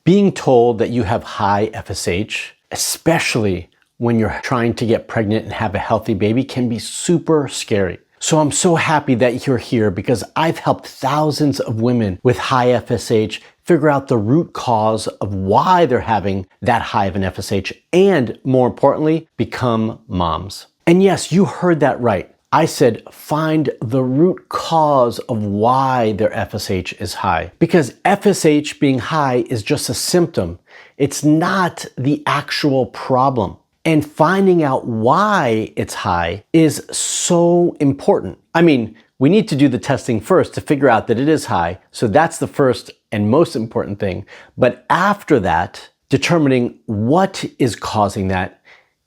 Being told that you have high FSH, especially when you're trying to get pregnant and have a healthy baby, can be super scary. So I'm so happy that you're here because I've helped thousands of women with high FSH figure out the root cause of why they're having that high of an FSH and, more importantly, become moms. And yes, you heard that right. I said find the root cause of why their FSH is high. Because FSH being high is just a symptom. It's not the actual problem. And finding out why it's high is so important. I mean, we need to do the testing first to figure out that it is high. So that's the first and most important thing. But after that, determining what is causing that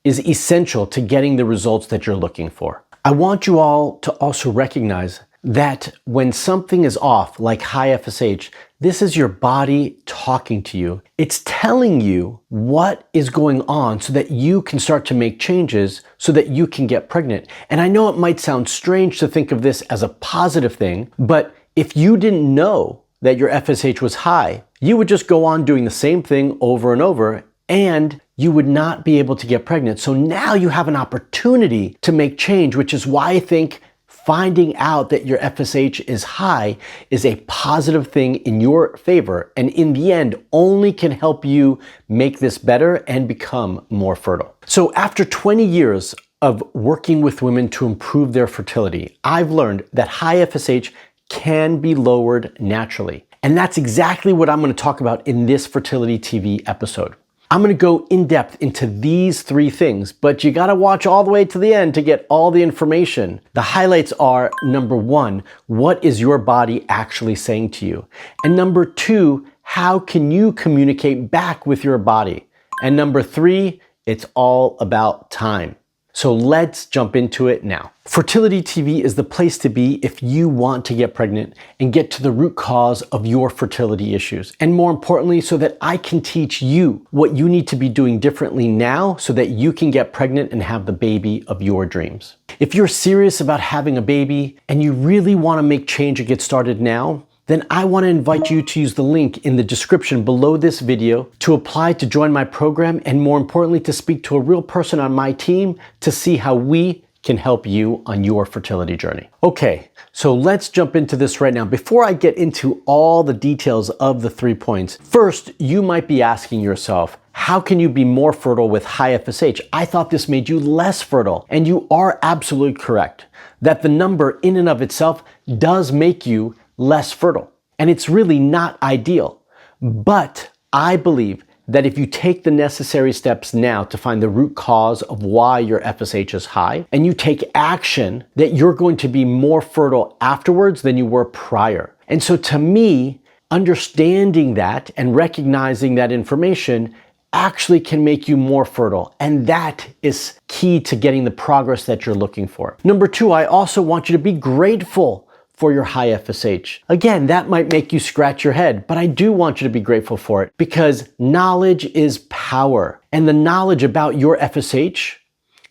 is essential to getting the results that you're looking for. I want you all to also recognize that when something is off, like high FSH, this is your body talking to you. It's telling you what is going on so that you can start to make changes so that you can get pregnant. And I know it might sound strange to think of this as a positive thing, but if you didn't know that your FSH was high, you would just go on doing the same thing over and over, and you would not be able to get pregnant. So now you have an opportunity to make change, which is why I think finding out that your FSH is high is a positive thing in your favor, and in the end only can help you make this better and become more fertile. So after 20 years of working with women to improve their fertility, I've learned that high FSH can be lowered naturally. And that's exactly what I'm going to talk about in this Fertility TV episode. I'm going to go in depth into these three things, but you got to watch all the way to the end to get all the information. The highlights are, number one, what is your body actually saying to you? And number two, how can you communicate back with your body? And number three, it's all about time. So let's jump into it now. Fertility TV is the place to be if you want to get pregnant and get to the root cause of your fertility issues. And more importantly, so that I can teach you what you need to be doing differently now so that you can get pregnant and have the baby of your dreams. If you're serious about having a baby and you really want to make change and get started now, then I want to invite you to use the link in the description below this video to apply to join my program, and more importantly, to speak to a real person on my team to see how we can help you on your fertility journey. Okay, so let's jump into this right now. Before I get into all the details of the 3 points, first, you might be asking yourself, how can you be more fertile with high FSH? I thought this made you less fertile, and you are absolutely correct that the number in and of itself does make you less fertile. And it's really not ideal. But I believe that if you take the necessary steps now to find the root cause of why your FSH is high, and you take action, that you're going to be more fertile afterwards than you were prior. And so to me, understanding that and recognizing that information actually can make you more fertile. And that is key to getting the progress that you're looking for. Number two, I also want you to be grateful for your high FSH. Again, that might make you scratch your head, but I do want you to be grateful for it because knowledge is power. And the knowledge about your FSH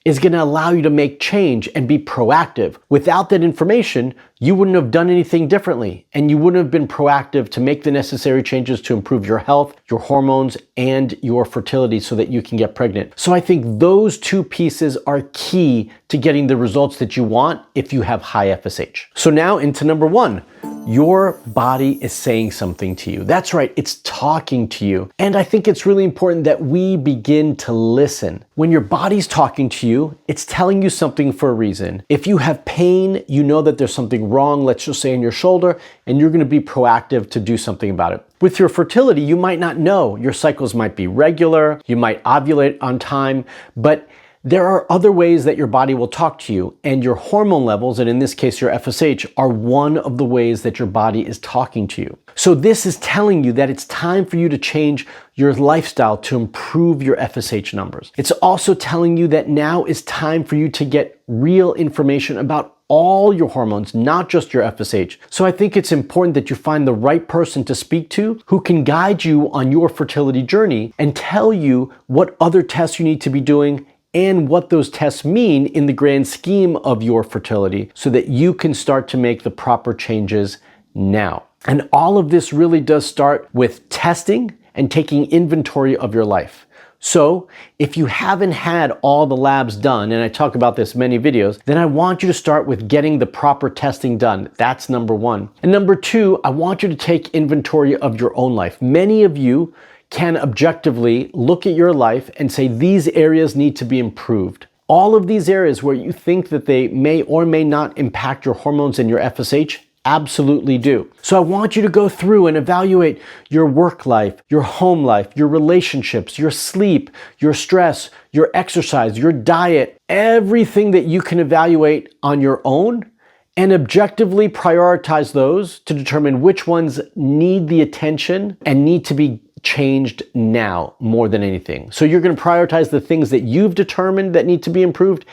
is going to allow you to make change and be proactive. Without that information, you wouldn't have done anything differently, and you wouldn't have been proactive to make the necessary changes to improve your health, your hormones, and your fertility so that you can get pregnant. So I think those two pieces are key to getting the results that you want if you have high FSH. So now into number one. Your body is saying something to you. That's right, it's talking to you. And I think it's really important that we begin to listen. When your body's talking to you, it's telling you something for a reason. If you have pain, you know that there's something wrong, let's just say in your shoulder, and you're going to be proactive to do something about it. With your fertility, you might not know. Your cycles might be regular, you might ovulate on time, but there are other ways that your body will talk to you, and your hormone levels, and in this case your FSH, are one of the ways that your body is talking to you. So this is telling you that it's time for you to change your lifestyle to improve your FSH numbers. It's also telling you that now is time for you to get real information about all your hormones, not just your FSH. So I think it's important that you find the right person to speak to who can guide you on your fertility journey and tell you what other tests you need to be doing and what those tests mean in the grand scheme of your fertility so that you can start to make the proper changes now. And all of this really does start with testing and taking inventory of your life. So if you haven't had all the labs done, and I talk about this in many videos, then I want you to start with getting the proper testing done. That's number one. And number two, I want you to take inventory of your own life. Many of you can objectively look at your life and say these areas need to be improved. All of these areas where you think that they may or may not impact your hormones and your FSH, absolutely do. So I want you to go through and evaluate your work life, your home life, your relationships, your sleep, your stress, your exercise, your diet, everything that you can evaluate on your own, and objectively prioritize those to determine which ones need the attention and need to be changed now more than anything. So you're going to prioritize the things that you've determined that need to be improved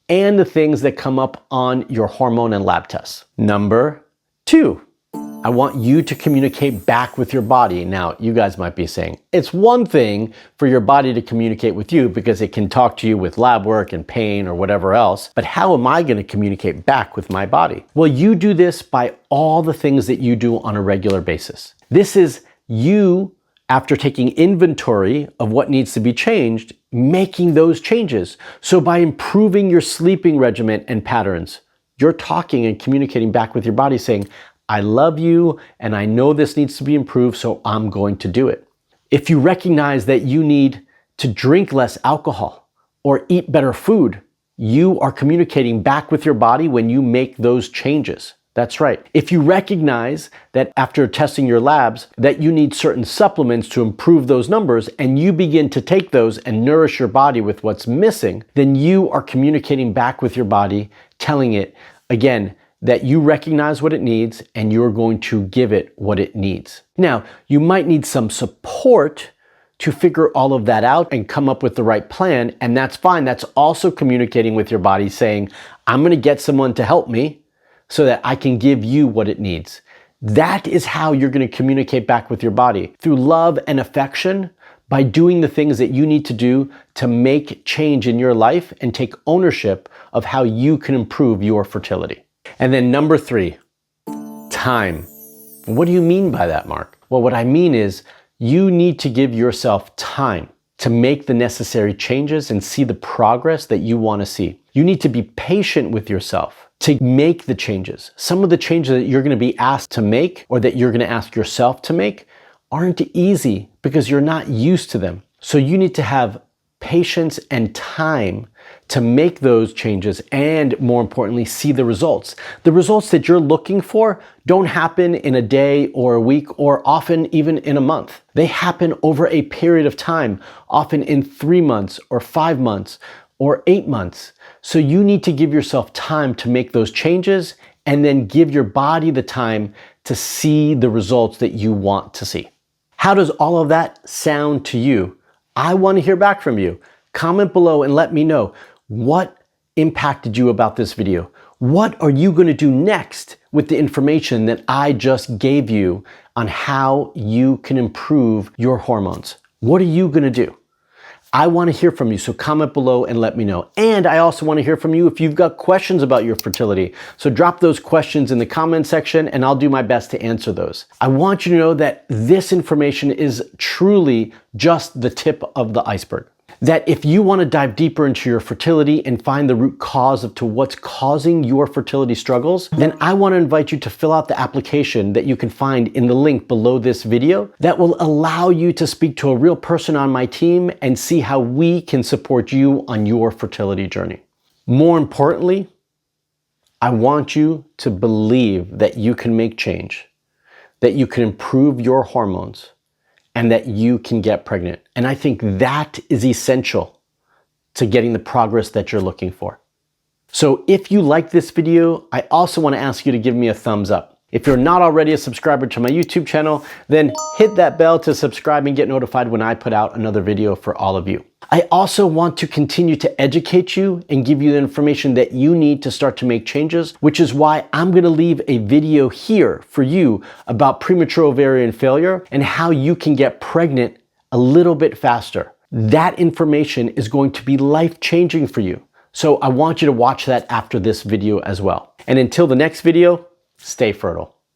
and the things that come up on your hormone and lab tests. Number two, I want you to communicate back with your body. Now, you guys might be saying, it's one thing for your body to communicate with you because it can talk to you with lab work and pain or whatever else, but how am I going to communicate back with my body? Well, you do this by all the things that you do on a regular basis. This is you, after taking inventory of what needs to be changed, making those changes. So by improving your sleeping regimen and patterns, you're talking and communicating back with your body saying, I love you and I know this needs to be improved, so I'm going to do it. If you recognize that you need to drink less alcohol or eat better food, you are communicating back with your body when you make those changes. That's right. If you recognize that after testing your labs that you need certain supplements to improve those numbers and you begin to take those and nourish your body with what's missing, then you are communicating back with your body, telling it, again, that you recognize what it needs and you're going to give it what it needs. Now, you might need some support to figure all of that out and come up with the right plan, and that's fine. That's also communicating with your body saying, I'm going to get someone to help me so that I can give you what it needs. That is how you're going to communicate back with your body, through love and affection, by doing the things that you need to do to make change in your life and take ownership of how you can improve your fertility. And then number three, time. What do you mean by that, Marc? Well, what I mean is you need to give yourself time to make the necessary changes and see the progress that you want to see. You need to be patient with yourself to make the changes. Some of the changes that you're going to be asked to make or that you're going to ask yourself to make aren't easy because you're not used to them. So you need to have patience and time to make those changes and, more importantly, see the results. The results that you're looking for don't happen in a day or a week or often even in a month. They happen over a period of time, often in 3 months or 5 months or 8 months. So you need to give yourself time to make those changes and then give your body the time to see the results that you want to see. How does all of that sound to you? I want to hear back from you. Comment below and let me know what impacted you about this video. What are you going to do next with the information that I just gave you on how you can improve your hormones? What are you going to do? I want to hear from you, so comment below and let me know. And I also want to hear from you if you've got questions about your fertility. So drop those questions in the comment section and I'll do my best to answer those. I want you to know that this information is truly just the tip of the iceberg. That if you want to dive deeper into your fertility and find the root cause of to what's causing your fertility struggles, then I want to invite you to fill out the application that you can find in the link below this video that will allow you to speak to a real person on my team and see how we can support you on your fertility journey. More importantly, I want you to believe that you can make change, that you can improve your hormones, and that you can get pregnant. And I think that is essential to getting the progress that you're looking for. So if you like this video, I also want to ask you to give me a thumbs up. If you're not already a subscriber to my YouTube channel, then hit that bell to subscribe and get notified when I put out another video for all of you. I also want to continue to educate you and give you the information that you need to start to make changes, which is why I'm going to leave a video here for you about premature ovarian failure and how you can get pregnant a little bit faster. That information is going to be life-changing for you. So I want you to watch that after this video as well. And until the next video, stay fertile.